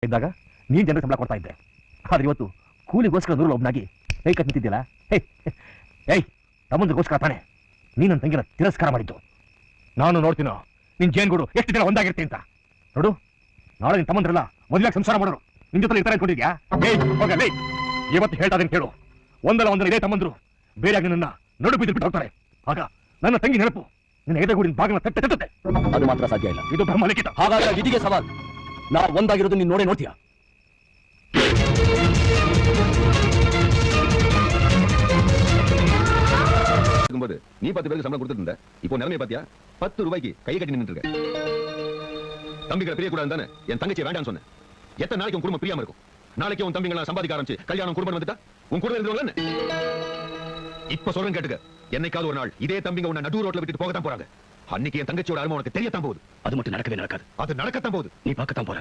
ಇದ್ದಾಗ ನೀನ್ ಜನರಿಗೆ ಸಂಬಳ ಕೊಡ್ತಾ ಇದ್ದೆ. ಆದ್ರೆ ಇವತ್ತು ಕೂಲಿಗೋಸ್ಕರ ನೂರಲ್ಲಿ ಒಬ್ಬನಾಗಿ ಕೈ ಕಟ್ ನಿಂತಿದ್ದಿಲ್ಲ. ಏಯ್ ತಮ್ಮಂದ್ರಿಗೋಸ್ಕರ ತಾನೆ ನೀನ್ ನನ್ನ ತಂಗಿನ ತಿರಸ್ಕಾರ ಮಾಡಿದ್ದು. ನಾನು ನೋಡ್ತೀನೋ ನಿನ್ ಜೇನ್ಗೂಡು ಎಷ್ಟು ದಿನ ಒಂದಾಗಿರ್ತಿ ಅಂತ. ನೋಡು, ನಾಳೆ ನಿನ್ ತಮ್ಮಂದ್ರಲ್ಲ ಮೊದಲಾಗಿ ಸಂಸಾರ ಮಾಡೋರು ನಿನ್ ಜೊತೆ ಇರ್ತಾರೆ ಅನ್ಕೊಂಡಿದ್ಯಾ? ಹೋಗಲೇ, ಇವತ್ತು ಹೇಳ್ತಾ ಇದೀನಿ ಕೇಳು. ಒಂದಲ್ಲ ಒಂದಲ್ಲ ಇದೇ ತಮ್ಮಂದ್ರು ಬೇರೆಯಾಗಿ ನನ್ನ ನಡು ಬಿದ್ದು ಬಿಟ್ಟು ಹೋಗ್ತಾರೆ. ಆಗ ನನ್ನ ತಂಗಿ ನೆನಪು ನಿನ್ನ ಎದೆಗೂಡಿನ ಭಾಗನ ತಟ್ಟೆ. ಅದು ಮಾತ್ರ ಸಾಧ್ಯ ಇಲ್ಲ. ಇದು ಬ್ರಹ್ಮಲಿಖಿತ. ಹಾಗಾದ್ರೆ ವಿಧಿಗೆ ಸವಾಲ್. ನಾವು ಒಂದಾಗಿರೋದು ನೀನು ನೋಡ್ತೀಯಾ? நீ 10 பேருக்கு சம்பளம் கொடுத்துட்டு இருந்த, இப்போ நிலைமை பாத்தியா? 10 ரூபாய்க்கு கை கட்டி நின்று இருக்க. தம்பிகளை பிரியக்கூடாது தானே என் தங்கச்சியை வேண்டான்னு சொன்னேன். எத்தனை நாளைக்கு உன் குடும்பம் பிரியாம இருக்கும்? நாளைக்கு உன் தம்பிங்களை சம்பாதிக்க ஆரம்பிச்சு கல்யாணம் குடும்பம் வந்துட்டா உன் குடும்பம் இருந்தவங்க இப்ப சொல்றேன் கேட்டுக்க. என்னைக்காவது ஒரு நாள் இதே தம்பிங்க உன்னை நடு ரோட்ல விட்டுட்டு போகத்தான் போறாங்க. அன்னைக்கு என் தங்கச்சியோட அருமை உனக்கு தெரியத்தான் போகுது. அது மட்டும் நடக்கவே நடக்காது. அது நடக்கத்தான் போகுது. நீ பார்க்கத்தான் போற.